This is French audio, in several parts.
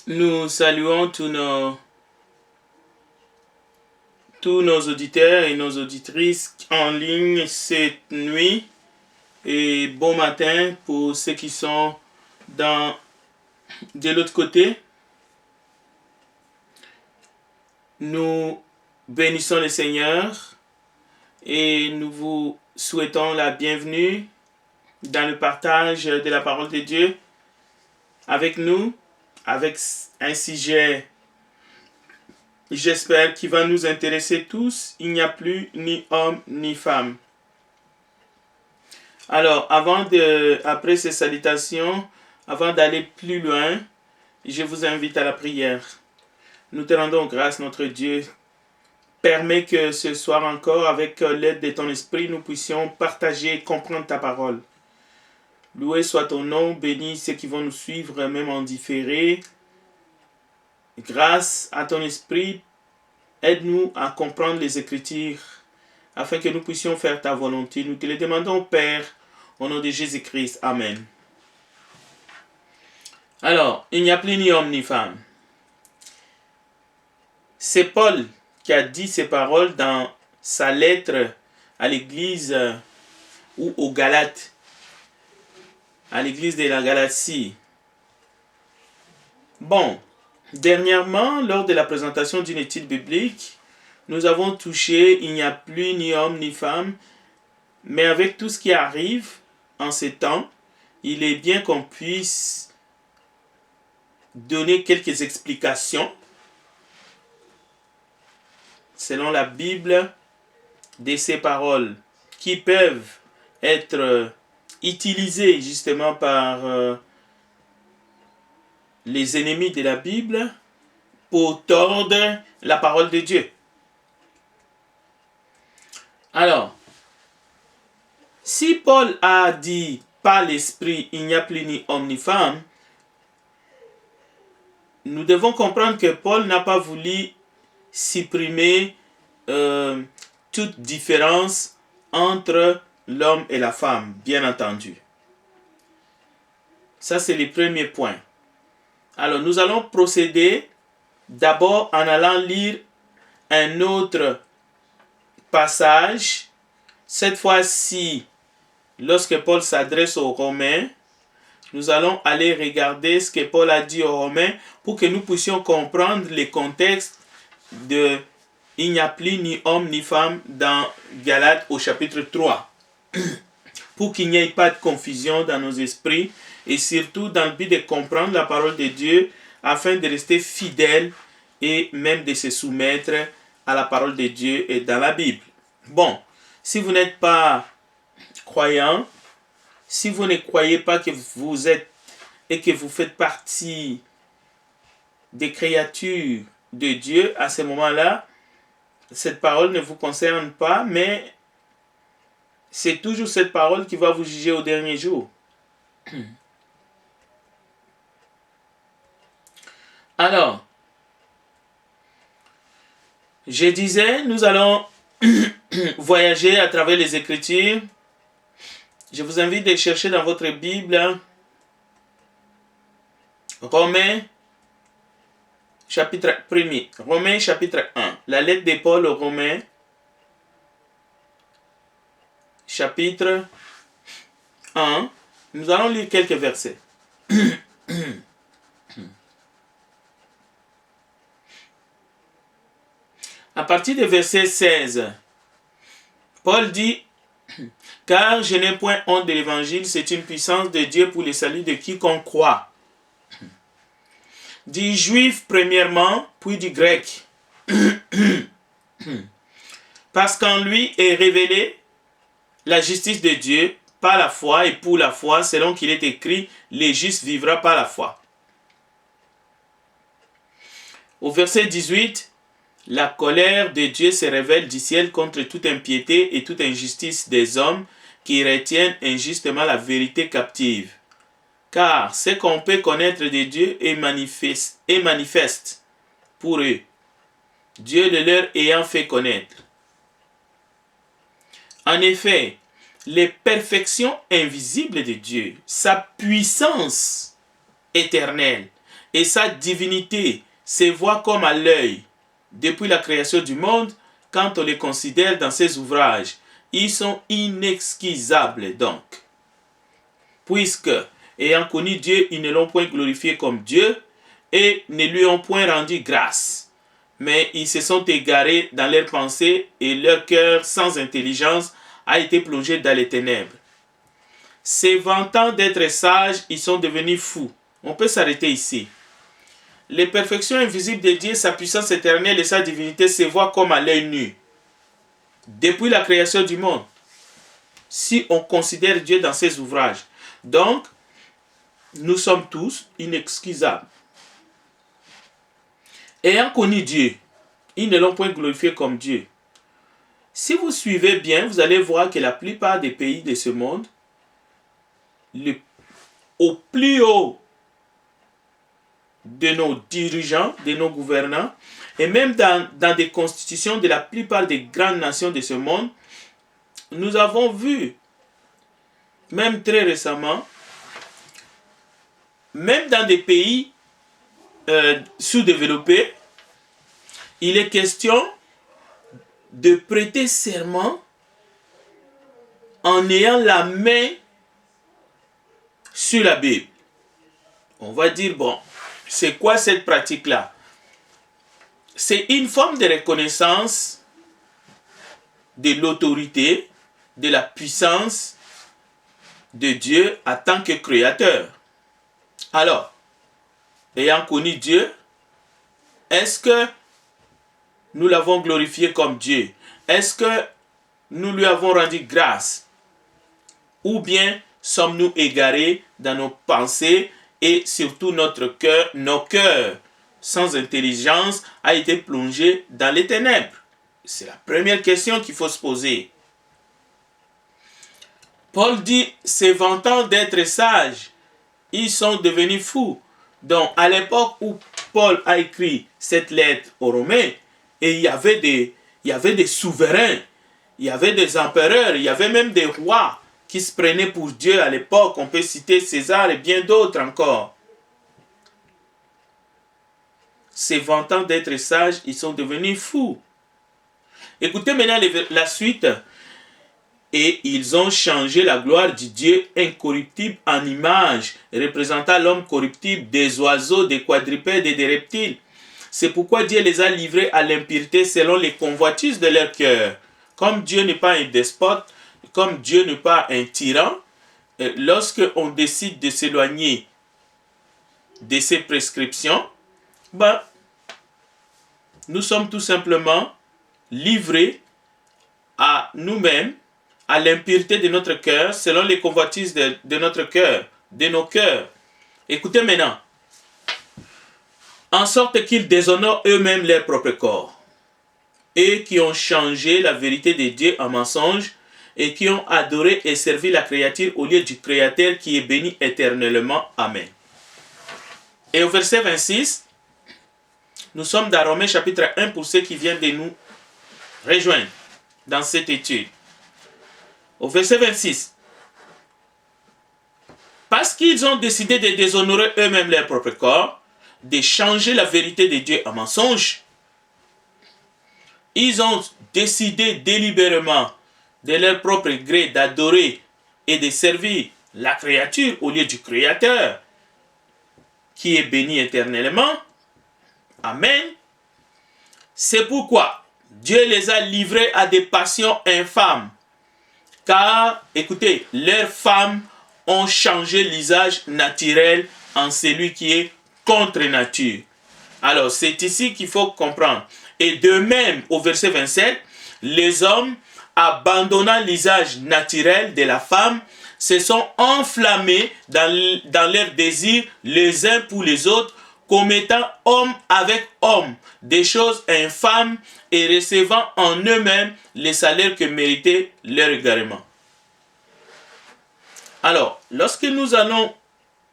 Nous saluons tous nos auditeurs et nos auditrices en ligne cette nuit et bon matin pour ceux qui sont de l'autre côté. Nous bénissons le Seigneur et nous vous souhaitons la bienvenue dans le partage de la parole de Dieu avec nous, avec un sujet, j'espère, qui va nous intéresser tous. Il n'y a plus ni homme ni femme. Alors, après ces salutations, avant d'aller plus loin, je vous invite à la prière. Nous te rendons grâce, notre Dieu. Permets que ce soir encore, avec l'aide de ton esprit, nous puissions partager et comprendre ta parole. Loué soit ton nom, bénis ceux qui vont nous suivre, même en différé. Grâce à ton esprit, aide-nous à comprendre les Écritures, afin que nous puissions faire ta volonté. Nous te le demandons, Père, au nom de Jésus-Christ. Amen. Alors, il n'y a plus ni homme ni femme. C'est Paul qui a dit ces paroles dans sa lettre à l'église ou aux Galates, à l'église de la Galatie. Bon, dernièrement, lors de la présentation d'une étude biblique, nous avons touché, il n'y a plus ni homme ni femme, mais avec tout ce qui arrive en ces temps, il est bien qu'on puisse donner quelques explications selon la Bible de ces paroles qui peuvent être utilisées justement par les ennemis de la Bible pour tordre la parole de Dieu. Alors, si Paul a dit par l'esprit, il n'y a plus ni homme ni femme, nous devons comprendre que Paul n'a pas voulu supprimer toute différence entre l'homme et la femme, bien entendu. Ça, c'est le premier point. Alors, nous allons procéder d'abord en allant lire un autre passage. Cette fois-ci, lorsque Paul s'adresse aux Romains, nous allons aller regarder ce que Paul a dit aux Romains pour que nous puissions comprendre le contexte de « Il n'y a plus ni homme ni femme » dans Galates au chapitre 3. Pour qu'il n'y ait pas de confusion dans nos esprits et surtout dans le but de comprendre la parole de Dieu afin de rester fidèles et même de se soumettre à la parole de Dieu et dans la Bible. Bon, si vous n'êtes pas croyant, si vous ne croyez pas que vous êtes et que vous faites partie des créatures de Dieu, à ce moment-là, cette parole ne vous concerne pas, mais c'est toujours cette parole qui va vous juger au dernier jour. Alors, je disais, nous allons voyager à travers les Écritures. Je vous invite à chercher dans votre Bible Romains chapitre 1er. Romains chapitre 1. La lettre de Paul aux Romains chapitre 1. Nous allons lire quelques versets. À partir du verset 16, Paul dit « Car je n'ai point honte de l'évangile, c'est une puissance de Dieu pour le salut de quiconque croit. » Du juif premièrement, puis du grec. Parce qu'en lui est révélée la justice de Dieu par la foi et pour la foi, selon qu'il est écrit, le juste vivra par la foi. Au verset 18, la colère de Dieu se révèle du ciel contre toute impiété et toute injustice des hommes qui retiennent injustement la vérité captive. Car ce qu'on peut connaître de Dieu est manifeste pour eux, Dieu le leur ayant fait connaître. En effet, les perfections invisibles de Dieu, sa puissance éternelle et sa divinité se voient comme à l'œil depuis la création du monde quand on les considère dans ses ouvrages. Ils sont inexcusables donc. Puisque, ayant connu Dieu, ils ne l'ont point glorifié comme Dieu et ne lui ont point rendu grâce. Mais ils se sont égarés dans leurs pensées et leur cœur sans intelligence a été plongé dans les ténèbres. Se vantant d'être sages, ils sont devenus fous. On peut s'arrêter ici. Les perfections invisibles de Dieu, sa puissance éternelle et sa divinité se voient comme à l'œil nu. Depuis la création du monde, si on considère Dieu dans ses ouvrages. Donc, nous sommes tous inexcusables. Ayant connu Dieu, ils ne l'ont point glorifié comme Dieu. Si vous suivez bien, vous allez voir que la plupart des pays de ce monde, au plus haut de nos dirigeants, de nos gouvernants, et même dans des constitutions de la plupart des grandes nations de ce monde, nous avons vu, même très récemment, même dans des pays sous-développés, il est question de prêter serment en ayant la main sur la Bible. On va dire, bon, c'est quoi cette pratique-là? C'est une forme de reconnaissance de l'autorité, de la puissance de Dieu en tant que créateur. Alors, ayant connu Dieu, est-ce que nous l'avons glorifié comme Dieu? Est-ce que nous lui avons rendu grâce? Ou bien sommes-nous égarés dans nos pensées et surtout nos cœurs sans intelligence a été plongé dans les ténèbres? C'est la première question qu'il faut se poser. Paul dit, se vantant d'être sages, ils sont devenus fous. Donc, à l'époque où Paul a écrit cette lettre aux Romains, et il y avait des souverains, il y avait des empereurs, il y avait même des rois qui se prenaient pour Dieu à l'époque. On peut citer César et bien d'autres encore. Se vantant d'être sages, ils sont devenus fous. Écoutez maintenant la suite. Et ils ont changé la gloire du Dieu incorruptible en image, représentant l'homme corruptible, des oiseaux, des quadrupèdes et des reptiles. C'est pourquoi Dieu les a livrés à l'impureté selon les convoitises de leur cœur. Comme Dieu n'est pas un despote, comme Dieu n'est pas un tyran, lorsque on décide de s'éloigner de ses prescriptions, nous sommes tout simplement livrés à nous-mêmes, à l'impureté de notre cœur, selon les convoitises de notre cœur, de nos cœurs. Écoutez maintenant. En sorte qu'ils déshonorent eux-mêmes leur propre corps, et qui ont changé la vérité de Dieu en mensonge, et qui ont adoré et servi la créature au lieu du Créateur qui est béni éternellement. Amen. Et au verset 26, nous sommes dans Romains chapitre 1 pour ceux qui viennent de nous rejoindre dans cette étude. Au verset 26. Parce qu'ils ont décidé de déshonorer eux-mêmes leur propre corps, de changer la vérité de Dieu en mensonge, ils ont décidé délibérément, de leur propre gré, d'adorer et de servir la créature au lieu du Créateur, qui est béni éternellement. Amen. C'est pourquoi Dieu les a livrés à des passions infâmes. Car, écoutez, leurs femmes ont changé l'usage naturel en celui qui est contre nature. Alors, c'est ici qu'il faut comprendre. Et de même, au verset 27, les hommes, abandonnant l'usage naturel de la femme, se sont enflammés dans leurs désirs les uns pour les autres, commettant homme avec homme des choses infâmes et recevant en eux-mêmes les salaires que méritait leur égarement. Alors, lorsque nous allons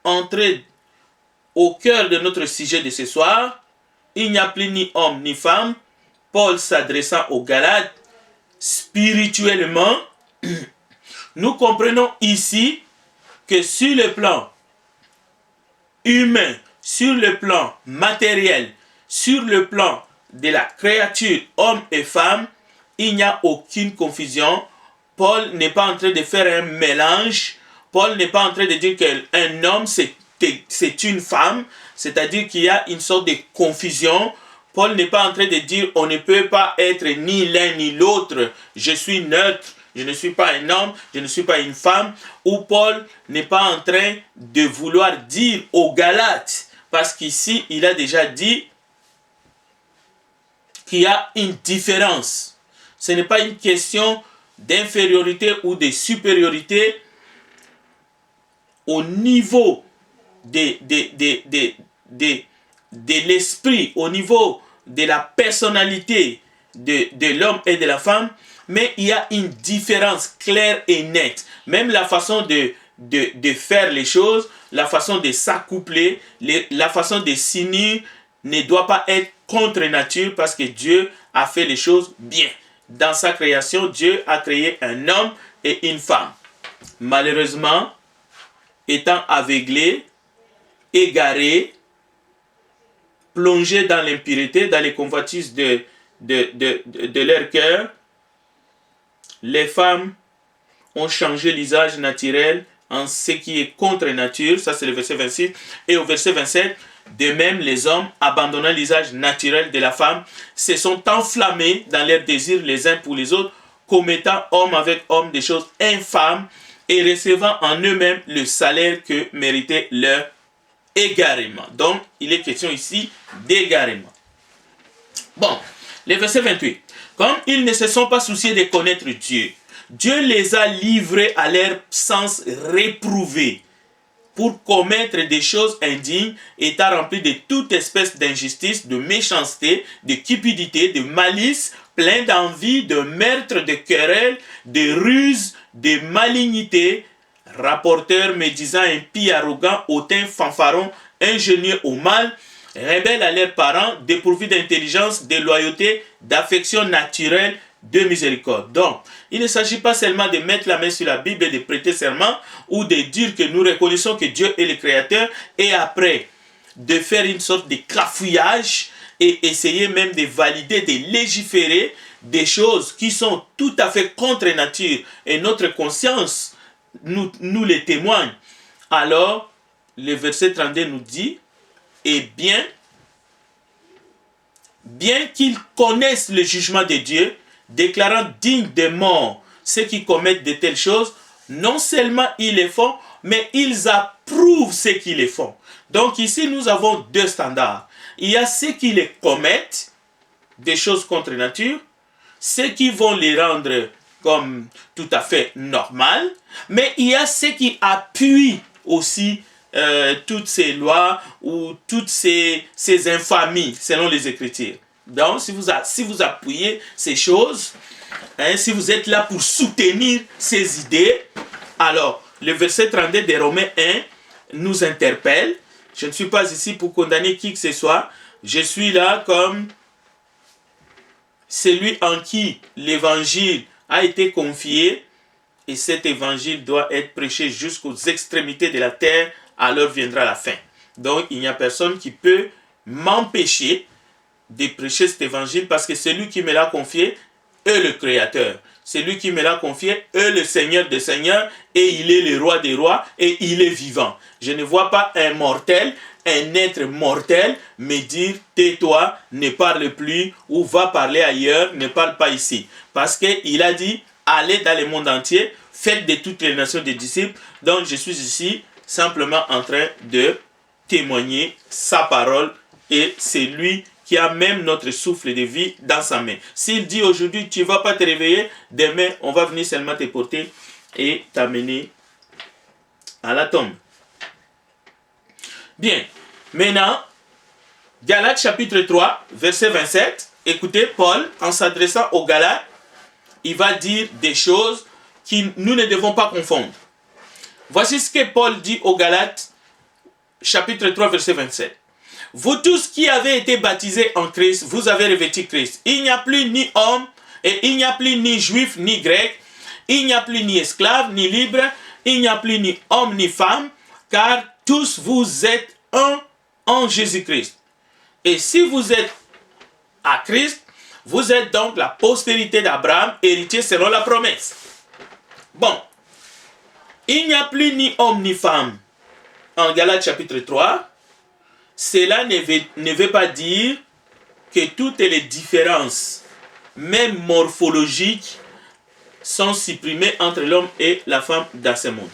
entrer au cœur de notre sujet de ce soir, il n'y a plus ni homme ni femme. Paul s'adressant aux Galates, spirituellement, nous comprenons ici que sur le plan humain, sur le plan matériel, sur le plan de la créature, homme et femme, il n'y a aucune confusion. Paul n'est pas en train de faire un mélange. Paul n'est pas en train de dire qu'un homme, c'est une femme. C'est-à-dire qu'il y a une sorte de confusion. Paul n'est pas en train de dire on ne peut pas être ni l'un ni l'autre. Je suis neutre. Je ne suis pas un homme, je ne suis pas une femme. Ou Paul n'est pas en train de vouloir dire aux Galates, parce qu'ici, il a déjà dit qu'il y a une différence. Ce n'est pas une question d'infériorité ou de supériorité au niveau de l'esprit, au niveau de la personnalité de l'homme et de la femme, mais il y a une différence claire et nette. Même la façon de faire les choses, la façon de s'accoupler, la façon de s'unir ne doit pas être contre nature parce que Dieu a fait les choses bien. Dans sa création, Dieu a créé un homme et une femme. Malheureusement, étant aveuglés, égarés, plongés dans l'impureté, dans les convoitises de leur cœur, les femmes ont changé l'usage naturel en ce qui est contre nature. Ça, c'est le verset 26. Et au verset 27, de même, les hommes, abandonnant l'usage naturel de la femme, se sont enflammés dans leurs désirs les uns pour les autres, commettant homme avec homme des choses infâmes et recevant en eux-mêmes le salaire que méritait leur égarement. Donc, il est question ici d'égarement. Bon, le verset 28. Comme ils ne se sont pas souciés de connaître Dieu, Dieu les a livrés à leur sens réprouvé pour commettre des choses indignes, étant remplis de toute espèce d'injustice, de méchanceté, de cupidité, de malice, plein d'envie, de meurtre, de querelles, de ruse, de malignité, rapporteurs, médisants, impies, arrogants, hautains, fanfarons, ingénieux au mal, rebelles à leurs parents, dépourvus d'intelligence, de loyauté, d'affection naturelle, de miséricorde. Donc, il ne s'agit pas seulement de mettre la main sur la Bible et de prêter serment ou de dire que nous reconnaissons que Dieu est le Créateur et après de faire une sorte de cafouillage et essayer même de valider, de légiférer des choses qui sont tout à fait contre nature et notre conscience nous les témoigne. Alors, le verset 32 nous dit, et bien qu'ils connaissent le jugement de Dieu, déclarant dignes de mort ceux qui commettent de telles choses, non seulement ils les font, mais ils approuvent ceux qui les font. Donc ici, nous avons deux standards. Il y a ceux qui les commettent, des choses contre nature, ceux qui vont les rendre comme tout à fait normal, mais il y a ceux qui appuient aussi toutes ces lois ou toutes ces infamies selon les Écritures. Donc, si vous appuyez ces choses, si vous êtes là pour soutenir ces idées, alors le verset 32 de Romains 1 nous interpelle. Je ne suis pas ici pour condamner qui que ce soit. Je suis là comme celui en qui l'évangile a été confié et cet évangile doit être prêché jusqu'aux extrémités de la terre, alors viendra la fin. Donc, il n'y a personne qui peut m'empêcher de prêcher cet évangile parce que celui qui me l'a confié est le Créateur. Celui qui me l'a confié est le Seigneur des Seigneurs et il est le Roi des Rois et il est vivant. Je ne vois pas un mortel, un être mortel me dire tais-toi, ne parle plus ou va parler ailleurs, ne parle pas ici. Parce qu'il a dit allez dans le monde entier, faites de toutes les nations des disciples. Donc je suis ici simplement en train de témoigner sa parole et c'est lui qui a même notre souffle de vie dans sa main. S'il dit aujourd'hui, tu ne vas pas te réveiller, demain, on va venir seulement te porter et t'amener à la tombe. Bien, maintenant, Galates chapitre 3, verset 27, écoutez, Paul, en s'adressant aux Galates, il va dire des choses que nous ne devons pas confondre. Voici ce que Paul dit aux Galates, chapitre 3, verset 27. Vous tous qui avez été baptisés en Christ, vous avez revêtu Christ. Il n'y a plus ni homme, et il n'y a plus ni juif, ni grec. Il n'y a plus ni esclave, ni libre. Il n'y a plus ni homme, ni femme. Car tous vous êtes un en Jésus-Christ. Et si vous êtes à Christ, vous êtes donc la postérité d'Abraham, héritier selon la promesse. Bon, il n'y a plus ni homme ni femme. En Galates chapitre 3, cela ne veut pas dire que toutes les différences, même morphologiques, sont supprimées entre l'homme et la femme dans ce monde.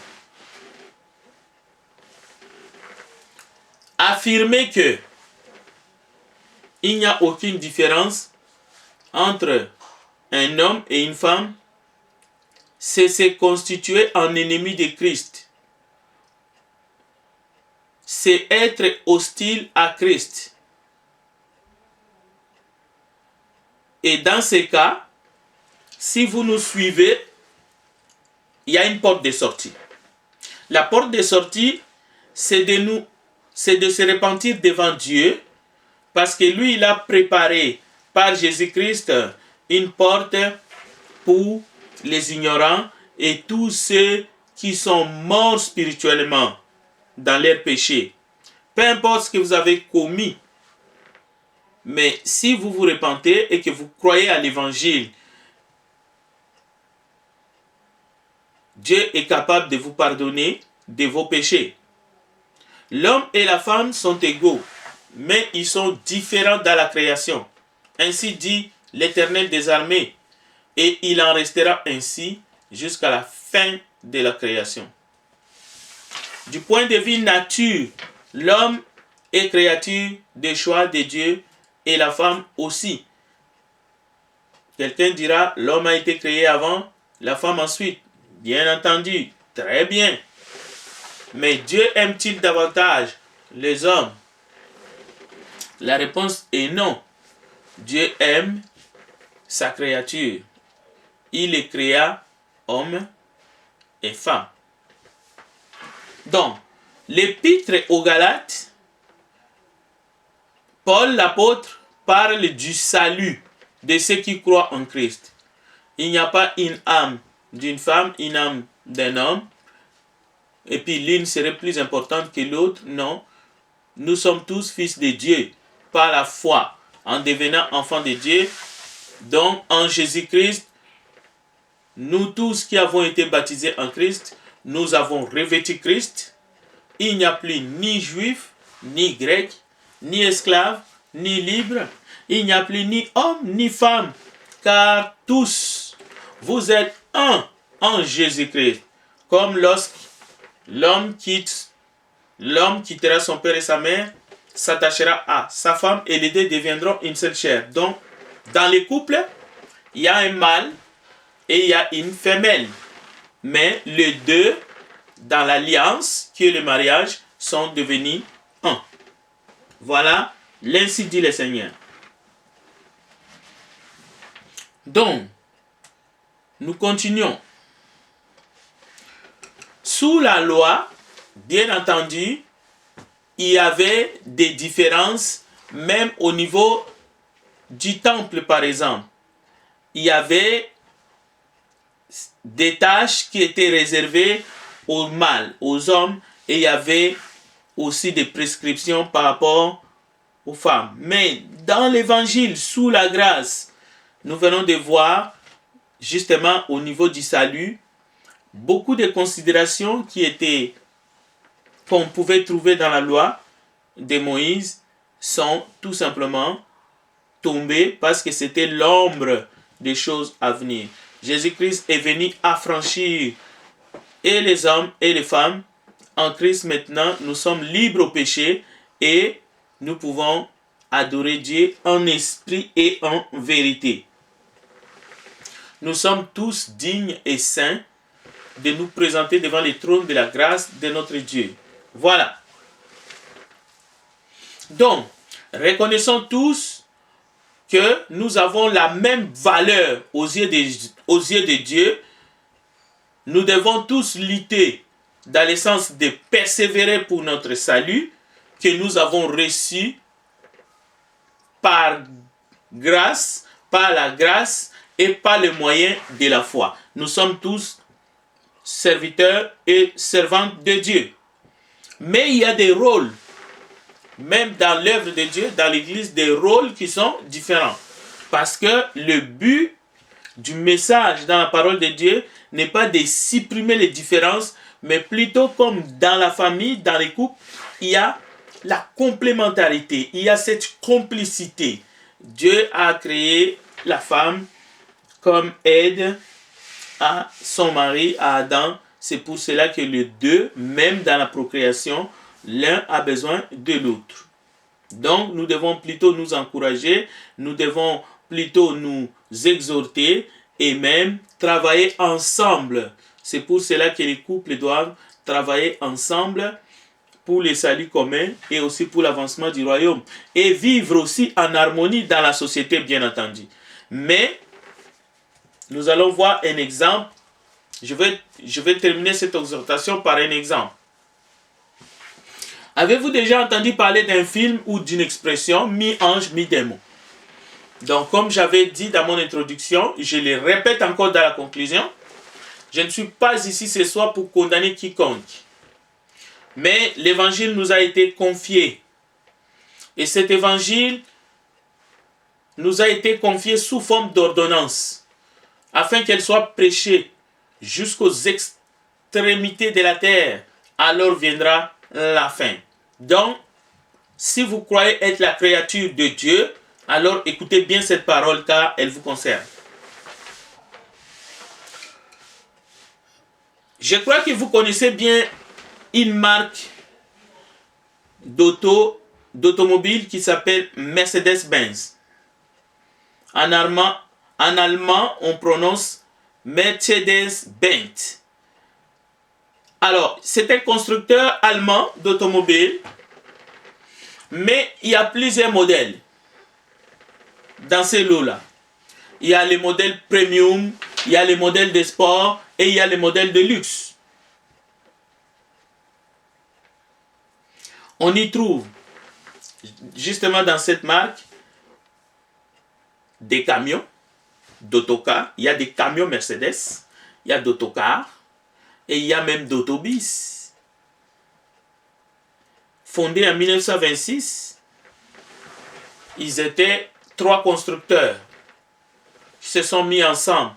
Affirmer que il n'y a aucune différence entre un homme et une femme, c'est se constituer en ennemi de Christ. C'est être hostile à Christ. Et dans ces cas, si vous nous suivez, il y a une porte de sortie. La porte de sortie, c'est de se repentir devant Dieu, parce que lui, il a préparé par Jésus-Christ une porte pour les ignorants et tous ceux qui sont morts spirituellement dans leurs péchés. Peu importe ce que vous avez commis, mais si vous vous repentez et que vous croyez à l'évangile, Dieu est capable de vous pardonner de vos péchés. L'homme et la femme sont égaux, mais ils sont différents dans la création. Ainsi dit l'Éternel des armées, et il en restera ainsi jusqu'à la fin de la création. Du point de vue nature, l'homme est créature des choix de Dieu et la femme aussi. Quelqu'un dira, l'homme a été créé avant, la femme ensuite. Bien entendu, très bien. Mais Dieu aime-t-il davantage les hommes? La réponse est non. Dieu aime sa créature. Il les créa hommes et femmes. Donc, l'épître aux Galates, Paul l'apôtre parle du salut de ceux qui croient en Christ. Il n'y a pas une âme d'une femme, une âme d'un homme, et puis l'une serait plus importante que l'autre. Non, nous sommes tous fils de Dieu par la foi, en devenant enfants de Dieu. Donc en Jésus-Christ, nous tous qui avons été baptisés en Christ, nous avons revêtu Christ. Il n'y a plus ni juif, ni grec, ni esclave, ni libre. Il n'y a plus ni homme, ni femme, car tous, vous êtes un en Jésus-Christ. Comme lorsque l'homme quittera son père et sa mère, s'attachera à sa femme et les deux deviendront une seule chair. Donc, dans les couples, il y a un mâle et il y a une femelle. Mais les deux, dans l'alliance qui est le mariage, sont devenus un. Voilà, l'ainsi dit le Seigneur. Donc, nous continuons. Sous la loi, bien entendu, il y avait des différences, même au niveau du temple, par exemple. Il y avait des tâches qui étaient réservées aux mâles, aux hommes, et il y avait aussi des prescriptions par rapport aux femmes. Mais dans l'évangile, sous la grâce, nous venons de voir, justement au niveau du salut, beaucoup de considérations qu'on pouvait trouver dans la loi de Moïse sont tout simplement tombées parce que c'était l'ombre des choses à venir. Jésus-Christ est venu affranchir et les hommes et les femmes. En Christ maintenant, nous sommes libres au péché et nous pouvons adorer Dieu en esprit et en vérité. Nous sommes tous dignes et saints de nous présenter devant le trône de la grâce de notre Dieu. Voilà. Donc, reconnaissons tous que nous avons la même valeur aux yeux de Dieu. Nous devons tous lutter dans le sens de persévérer pour notre salut que nous avons reçu par grâce, par la grâce et par le moyen de la foi. Nous sommes tous serviteurs et servantes de Dieu. Mais il y a des rôles même dans l'œuvre de Dieu, dans l'Église, des rôles qui sont différents. Parce que le but du message dans la parole de Dieu n'est pas de supprimer les différences, mais plutôt comme dans la famille, dans les couples, il y a la complémentarité, il y a cette complicité. Dieu a créé la femme comme aide à son mari, à Adam. C'est pour cela que les deux, même dans la procréation, l'un a besoin de l'autre. Donc, nous devons plutôt nous encourager, nous devons plutôt nous exhorter et même travailler ensemble. C'est pour cela que les couples doivent travailler ensemble pour le salut commun et aussi pour l'avancement du royaume. Et vivre aussi en harmonie dans la société, bien entendu. Mais, nous allons voir un exemple. Je vais terminer cette exhortation par un exemple. Avez-vous déjà entendu parler d'un film ou d'une expression mi-ange, mi-démon? Donc, comme j'avais dit dans mon introduction, je le répète encore dans la conclusion, je ne suis pas ici ce soir pour condamner quiconque. Mais l'évangile nous a été confié. Et cet évangile nous a été confié sous forme d'ordonnance, afin qu'elle soit prêchée jusqu'aux extrémités de la terre. Alors viendra la fin. Donc, si vous croyez être la créature de Dieu, alors écoutez bien cette parole car elle vous concerne. Je crois que vous connaissez bien une marque d'automobile qui s'appelle Mercedes-Benz. En allemand, on prononce Mercedes-Benz. Alors, c'est un constructeur allemand d'automobile, mais il y a plusieurs modèles dans ces lots-là. Il y a les modèles premium, il y a les modèles de sport et il y a les modèles de luxe. On y trouve, justement dans cette marque, des camions, d'autocars. Il y a des camions Mercedes, il y a d'autocars et il y a même d'autobus. Fondés en 1926, ils étaient 3 constructeurs qui se sont mis ensemble.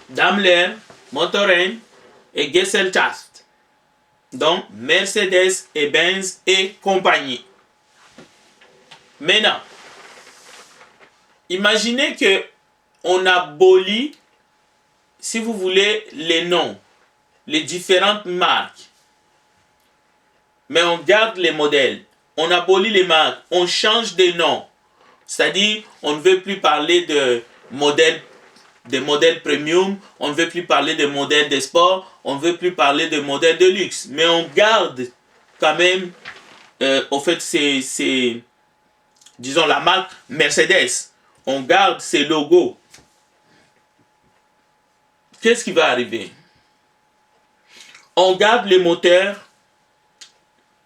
Daimler, Motoren et Gesellschaft. Donc Mercedes et Benz et compagnie. Maintenant, imaginez que on abolit, si vous voulez, les noms, les différentes marques. Mais on garde les modèles. On abolit les marques. On change des noms. C'est-à-dire, on ne veut plus parler de modèles premium. On ne veut plus parler de modèles de sport. On ne veut plus parler de modèles de luxe. Mais on garde quand même, au fait, disons la marque Mercedes. On garde ses logos. Qu'est-ce qui va arriver? On garde les moteurs.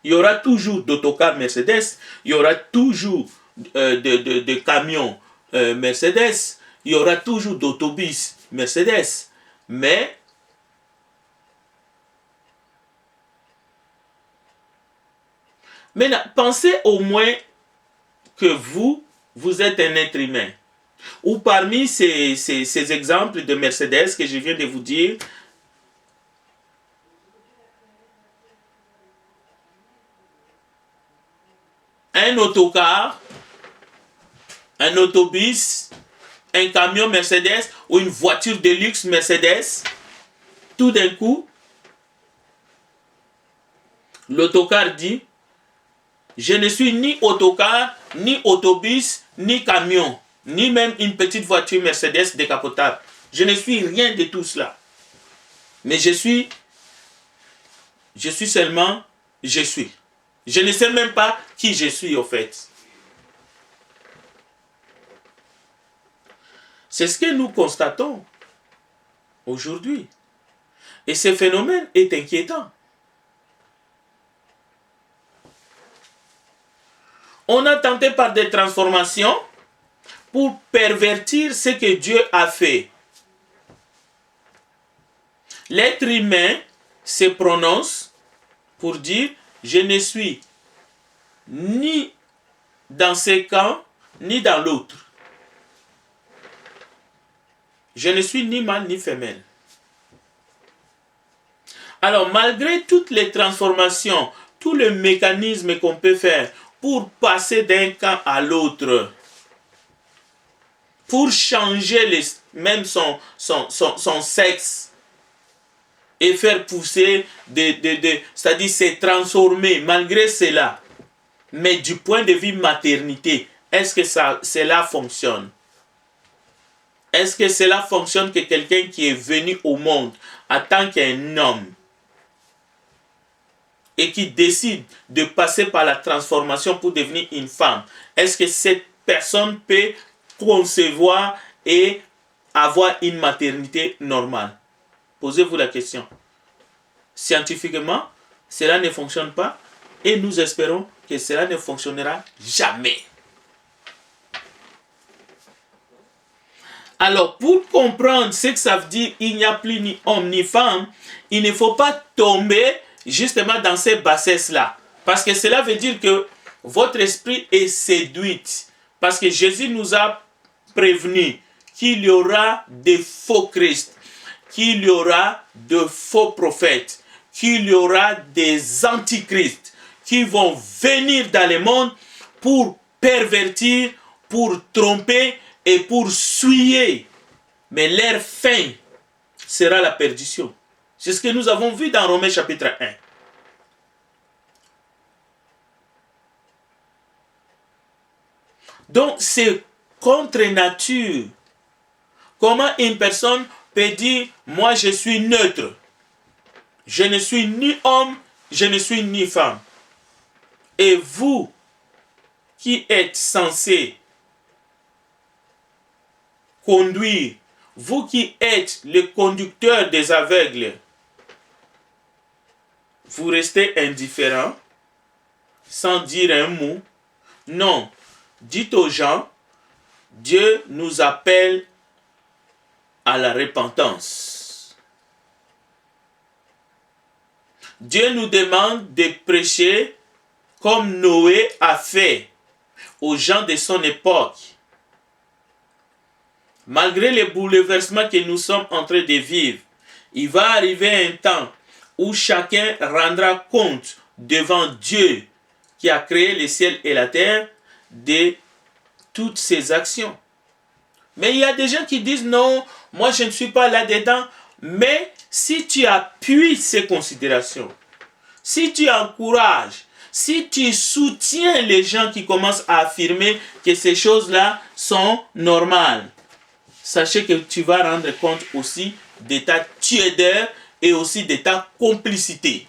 Il y aura toujours d'autocars Mercedes. Il y aura toujours de camions Mercedes. Il y aura toujours d'autobus Mercedes. Mais maintenant, pensez au moins que vous êtes un être humain. Ou parmi ces exemples de Mercedes que je viens de vous dire, un autocar, un autobus, un camion Mercedes ou une voiture de luxe Mercedes, tout d'un coup, l'autocar dit, je ne suis ni autocar, ni autobus, ni camion, ni même une petite voiture Mercedes décapotable. Je ne suis rien de tout cela. Mais je suis seulement, je suis. Je ne sais même pas qui je suis au fait. C'est ce que nous constatons aujourd'hui. Et ce phénomène est inquiétant. On a tenté par des transformations pour pervertir ce que Dieu a fait. L'être humain se prononce pour dire « je ne suis ni dans ce camp, ni dans l'autre. Je ne suis ni mâle ni femelle. Alors, malgré toutes les transformations, tous les mécanismes qu'on peut faire pour passer d'un camp à l'autre, pour changer même son sexe et faire pousser, c'est-à-dire se transformer, malgré cela, mais du point de vue maternité, est-ce que cela fonctionne? Est-ce que cela fonctionne que quelqu'un qui est venu au monde en tant qu'un homme et qui décide de passer par la transformation pour devenir une femme, est-ce que cette personne peut concevoir et avoir une maternité normale? Posez-vous la question. Scientifiquement, cela ne fonctionne pas et nous espérons que cela ne fonctionnera jamais. Alors, pour comprendre ce que ça veut dire, il n'y a plus ni homme ni femme, il ne faut pas tomber justement dans ces bassesses-là. Parce que cela veut dire que votre esprit est séduit. Parce que Jésus nous a prévenu qu'il y aura des faux Christ, qu'il y aura de faux prophètes, qu'il y aura des antichrists qui vont venir dans le monde pour pervertir, pour tromper et pour souiller. Mais leur fin sera la perdition. C'est ce que nous avons vu dans Romains chapitre 1. Donc c'est contre nature. Comment une personne peut dire, moi je suis neutre. Je ne suis ni homme, je ne suis ni femme. Et vous qui êtes censés conduire, vous qui êtes le conducteur des aveugles, vous restez indifférent, sans dire un mot. Non, dites aux gens, Dieu nous appelle à la repentance. Dieu nous demande de prêcher comme Noé a fait aux gens de son époque. Malgré les bouleversements que nous sommes en train de vivre, il va arriver un temps où chacun rendra compte devant Dieu qui a créé le ciel et la terre de toutes ses actions. Mais il y a des gens qui disent non, moi je ne suis pas là-dedans. Mais si tu appuies ces considérations, si tu encourages, si tu soutiens les gens qui commencent à affirmer que ces choses-là sont normales, sachez que tu vas rendre compte aussi de ta tiédeur et aussi de ta complicité.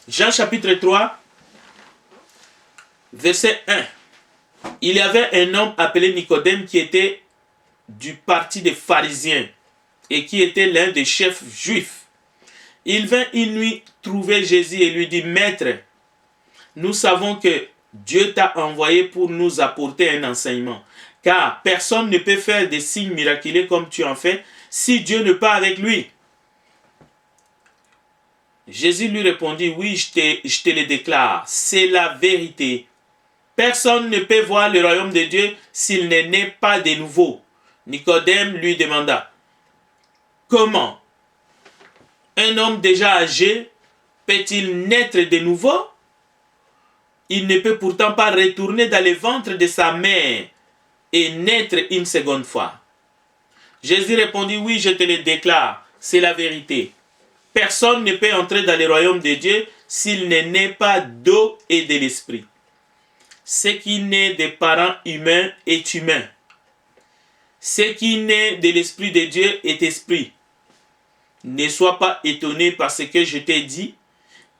Jean chapitre 3, verset 1. Il y avait un homme appelé Nicodème qui était du parti des pharisiens et qui était l'un des chefs juifs. Il vint une nuit trouver Jésus et lui dit, Maître, nous savons que Dieu t'a envoyé pour nous apporter un enseignement. Car personne ne peut faire des signes miraculeux comme tu en fais si Dieu n'est pas avec lui. Jésus lui répondit, oui, je te le déclare, c'est la vérité. Personne ne peut voir le royaume de Dieu s'il n'est né pas de nouveau. Nicodème lui demanda, comment un homme déjà âgé peut-il naître de nouveau? Il ne peut pourtant pas retourner dans le ventre de sa mère et naître une seconde fois. Jésus répondit, oui, je te le déclare, c'est la vérité. Personne ne peut entrer dans le royaume de Dieu s'il n'est né pas d'eau et de l'esprit. Ce qui naît des parents humains est humain. Ce qui naît de l'esprit de Dieu est esprit. Ne sois pas étonné par ce que je t'ai dit,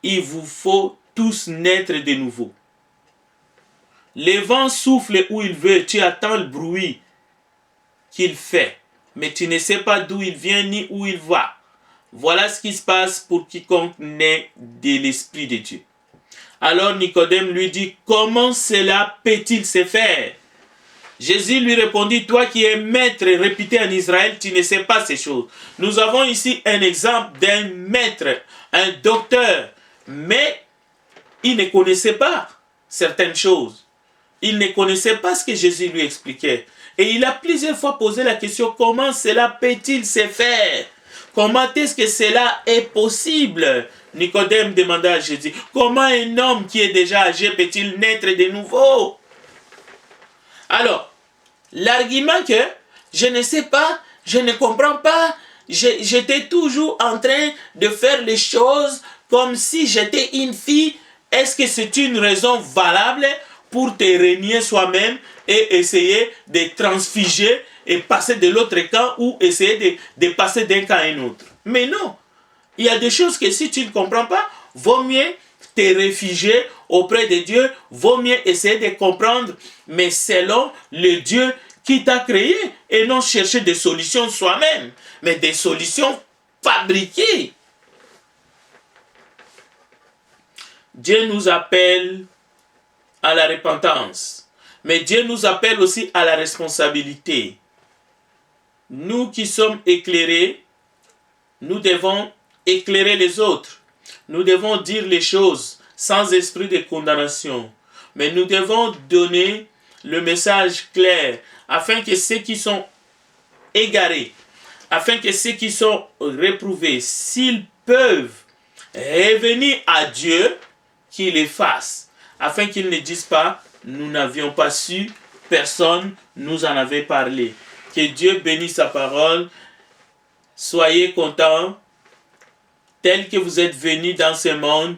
il vous faut tous naître de nouveau. Le vent souffle où il veut, tu attends le bruit qu'il fait, mais tu ne sais pas d'où il vient ni où il va. Voilà ce qui se passe pour quiconque naît de l'Esprit de Dieu. Alors Nicodème lui dit, comment cela peut-il se faire? Jésus lui répondit, toi qui es maître réputé en Israël, tu ne sais pas ces choses. Nous avons ici un exemple d'un maître, un docteur, mais il ne connaissait pas certaines choses. Il ne connaissait pas ce que Jésus lui expliquait. Et il a plusieurs fois posé la question, comment cela peut-il se faire? Comment est-ce que cela est possible? Nicodème demanda à Jésus, comment un homme qui est déjà âgé peut-il naître de nouveau? Alors, l'argument que je ne sais pas, je ne comprends pas, j'étais toujours en train de faire les choses comme si j'étais une fille, est-ce que c'est une raison valable pour te renier soi-même et essayer de transfiger et passer de l'autre camp ou essayer de passer d'un camp à un autre? Mais non, il y a des choses que si tu ne comprends pas, vaut mieux te réfugier auprès de Dieu, vaut mieux essayer de comprendre, mais selon le Dieu qui t'a créé, et non chercher des solutions soi-même, mais des solutions fabriquées. Dieu nous appelle à la repentance, mais Dieu nous appelle aussi à la responsabilité. Nous qui sommes éclairés, nous devons éclairer les autres. Nous devons dire les choses sans esprit de condamnation. Mais nous devons donner le message clair afin que ceux qui sont égarés, afin que ceux qui sont réprouvés, s'ils peuvent revenir à Dieu, qu'ils les fassent. Afin qu'ils ne disent pas, nous n'avions pas su, personne nous en avait parlé. Que Dieu bénisse sa parole. Soyez contents. Tel que vous êtes venus dans ce monde,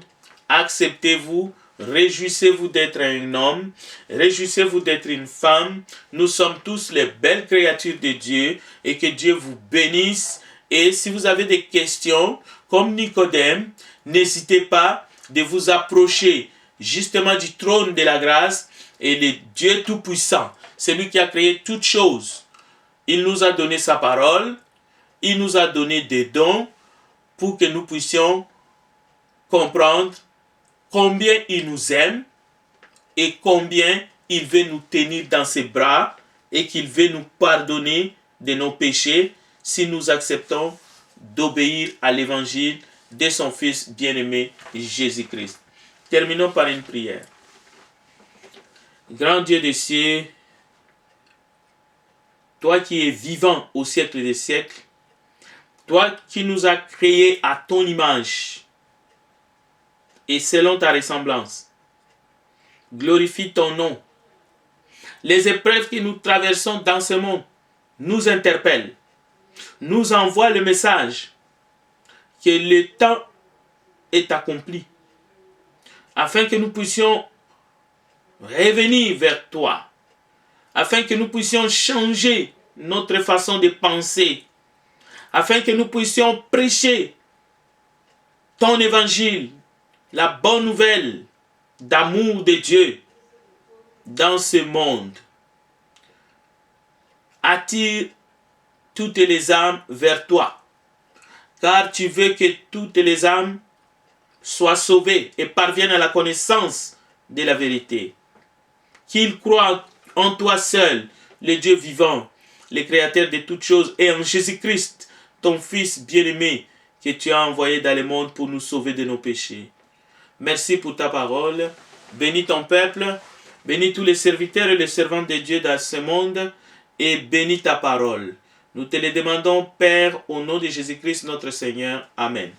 acceptez-vous, réjouissez-vous d'être un homme, réjouissez-vous d'être une femme. Nous sommes tous les belles créatures de Dieu et que Dieu vous bénisse. Et si vous avez des questions, comme Nicodème, n'hésitez pas de vous approcher justement du trône de la grâce et le Dieu Tout-Puissant, celui qui a créé toutes choses. Il nous a donné sa parole, il nous a donné des dons, pour que nous puissions comprendre combien il nous aime et combien il veut nous tenir dans ses bras et qu'il veut nous pardonner de nos péchés si nous acceptons d'obéir à l'évangile de son Fils bien-aimé Jésus-Christ. Terminons par une prière. Grand Dieu des cieux, toi qui es vivant au siècle des siècles, toi qui nous as créés à ton image et selon ta ressemblance, glorifie ton nom. Les épreuves que nous traversons dans ce monde nous interpellent, nous envoient le message que le temps est accompli, afin que nous puissions revenir vers toi, afin que nous puissions changer notre façon de penser, afin que nous puissions prêcher ton évangile, la bonne nouvelle d'amour de Dieu dans ce monde. Attire toutes les âmes vers toi, car tu veux que toutes les âmes soient sauvées et parviennent à la connaissance de la vérité. Qu'ils croient en toi seul, le Dieu vivant, le Créateur de toutes choses, et en Jésus-Christ, ton Fils bien-aimé, que tu as envoyé dans le monde pour nous sauver de nos péchés. Merci pour ta parole. Bénis ton peuple, bénis tous les serviteurs et les servantes de Dieu dans ce monde, et bénis ta parole. Nous te le demandons, Père, au nom de Jésus-Christ notre Seigneur. Amen.